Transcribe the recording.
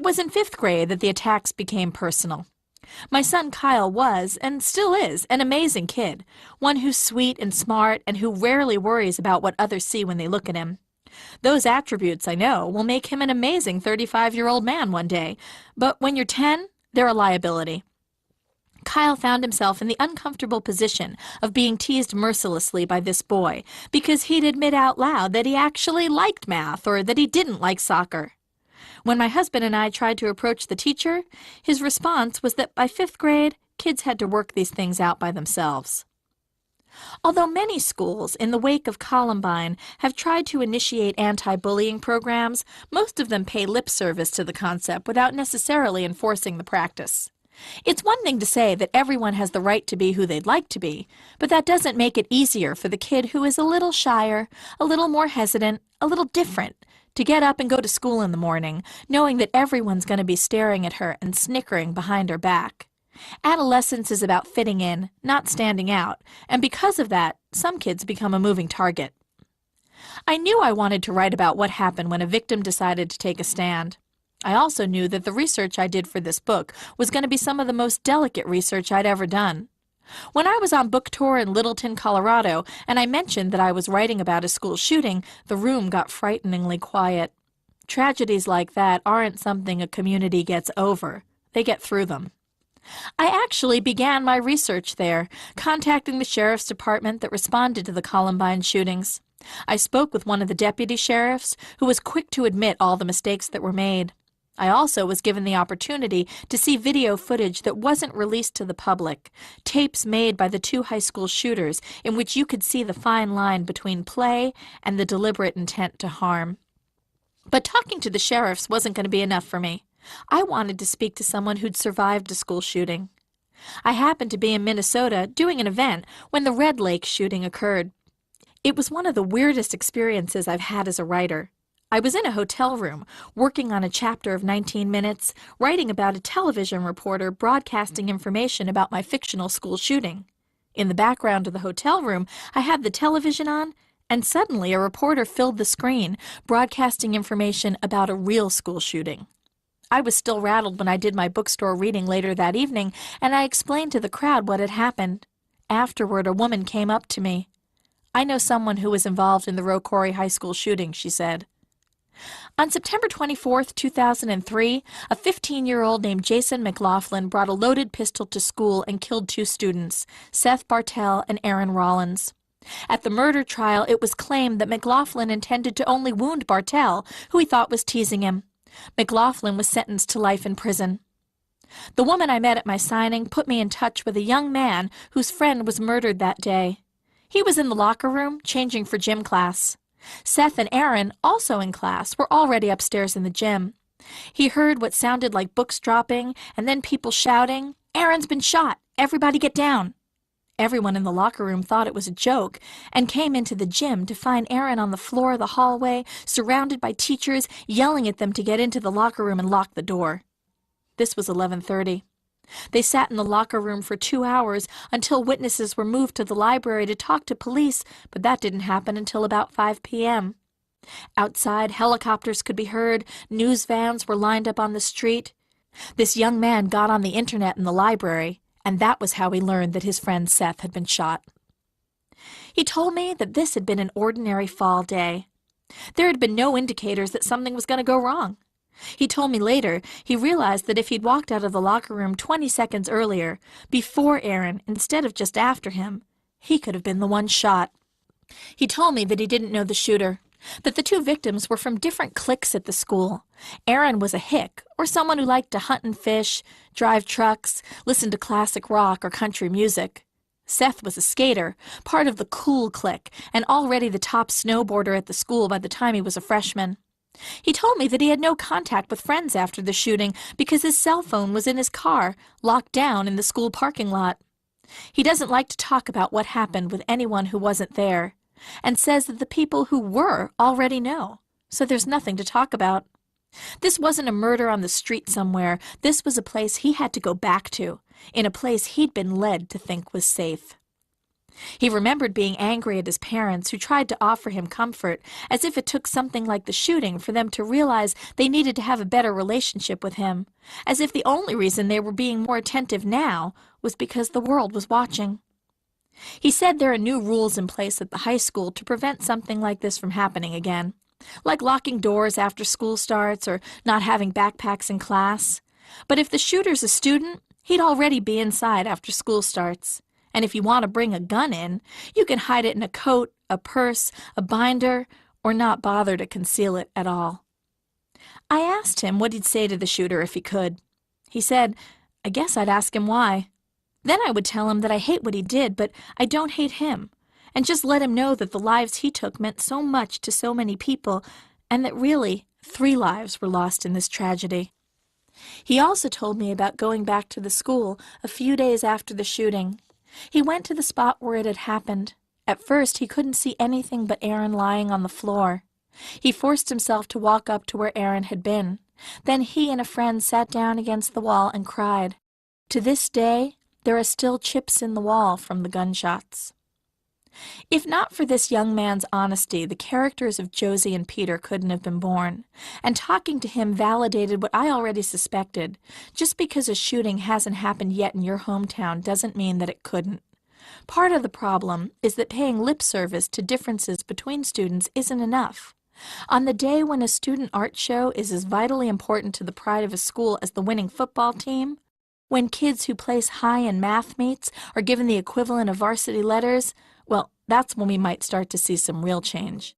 was in 5th grade that the attacks became personal. My son Kyle was, and still is, an amazing kid, one who's sweet and smart and who rarely worries about what others see when they look at him. Those attributes, I know, will make him an amazing 35-year-old man one day, but when you're 10, they're a liability. Kyle found himself in the uncomfortable position of being teased mercilessly by this boy because he'd admit out loud that he actually liked math or that he didn't like soccer. When my husband and I tried to approach the teacher, his response was that by 5th grade, kids had to work these things out by themselves. Although many schools, in the wake of Columbine, have tried to initiate anti-bullying programs, most of them pay lip service to the concept without necessarily enforcing the practice. It's one thing to say that everyone has the right to be who they'd like to be, but that doesn't make it easier for the kid who is a little shyer, a little more hesitant, a little different, to get up and go to school in the morning, knowing that everyone's going to be staring at her and snickering behind her back. Adolescence is about fitting in, not standing out, and because of that, some kids become a moving target. I knew I wanted to write about what happened when a victim decided to take a stand. I also knew that the research I did for this book was going to be some of the most delicate research I'd ever done. When I was on book tour in Littleton, Colorado, and I mentioned that I was writing about a school shooting, the room got frighteningly quiet. Tragedies like that aren't something a community gets over. They get through them. I actually began my research there, contacting the sheriff's department that responded to the Columbine shootings. I spoke with one of the deputy sheriffs, who was quick to admit all the mistakes that were made. I also was given the opportunity to see video footage that wasn't released to the public, tapes made by the 2 high school shooters in which you could see the fine line between play and the deliberate intent to harm. But talking to the sheriffs wasn't going to be enough for me. I wanted to speak to someone who'd survived a school shooting. I happened to be in Minnesota doing an event when the Red Lake shooting occurred. It was one of the weirdest experiences I've had as a writer. I was in a hotel room, working on a chapter of 19 Minutes, writing about a television reporter broadcasting information about my fictional school shooting. In the background of the hotel room, I had the television on, and suddenly a reporter filled the screen, broadcasting information about a real school shooting. I was still rattled when I did my bookstore reading later that evening, and I explained to the crowd what had happened. Afterward, a woman came up to me. "I know someone who was involved in the Rocori High School shooting," she said. On September 24, 2003, a 15-year-old named Jason McLaughlin brought a loaded pistol to school and killed 2 students, Seth Bartell and Aaron Rollins. At the murder trial, it was claimed that McLaughlin intended to only wound Bartell, who he thought was teasing him. McLaughlin was sentenced to life in prison. The woman I met at my signing put me in touch with a young man whose friend was murdered that day. He was in the locker room, changing for gym class. Seth and Aaron, also in class, were already upstairs in the gym. He heard what sounded like books dropping, and then people shouting, "Aaron's been shot! Everybody get down!" Everyone in the locker room thought it was a joke, and came into the gym to find Aaron on the floor of the hallway, surrounded by teachers, yelling at them to get into the locker room and lock the door. This was 11:30. They sat in the locker room for 2 hours until witnesses were moved to the library to talk to police, but that didn't happen until about 5 p.m. Outside, helicopters could be heard, news vans were lined up on the street. This young man got on the internet in the library, and that was how he learned that his friend Seth had been shot. He told me that this had been an ordinary fall day. There had been no indicators that something was going to go wrong. He told me later he realized that if he'd walked out of the locker room 20 seconds earlier, before Aaron instead of just after him, he could have been the one shot. He told me that he didn't know the shooter, that the 2 victims were from different cliques at the school. Aaron was a hick, or someone who liked to hunt and fish, drive trucks, listen to classic rock or country music. Seth was a skater, part of the cool clique, and already the top snowboarder at the school by the time he was a freshman. He told me that he had no contact with friends after the shooting because his cell phone was in his car, locked down in the school parking lot. He doesn't like to talk about what happened with anyone who wasn't there, and says that the people who were already know, so there's nothing to talk about. This wasn't a murder on the street somewhere. This was a place he had to go back to, in a place he'd been led to think was safe. He remembered being angry at his parents who tried to offer him comfort, as if it took something like the shooting for them to realize they needed to have a better relationship with him, as if the only reason they were being more attentive now was because the world was watching. He said there are new rules in place at the high school to prevent something like this from happening again, like locking doors after school starts or not having backpacks in class. But if the shooter's a student, he'd already be inside after school starts. And if you want to bring a gun in, you can hide it in a coat, a purse, a binder, or not bother to conceal it at all. I asked him what he'd say to the shooter if he could. He said, I guess I'd ask him why. Then I would tell him that I hate what he did, but I don't hate him, and just let him know that the lives he took meant so much to so many people, and that really 3 lives were lost in this tragedy. He also told me about going back to the school a few days after the shooting. He went to the spot where it had happened. At first, he couldn't see anything but Aaron lying on the floor. He forced himself to walk up to where Aaron had been. Then he and a friend sat down against the wall and cried. To this day, there are still chips in the wall from the gunshots. If not for this young man's honesty, the characters of Josie and Peter couldn't have been born, and talking to him validated what I already suspected. Just because a shooting hasn't happened yet in your hometown doesn't mean that it couldn't. Part of the problem is that paying lip service to differences between students isn't enough. On the day when a student art show is as vitally important to the pride of a school as the winning football team, when kids who place high in math meets are given the equivalent of varsity letters, well, that's when we might start to see some real change.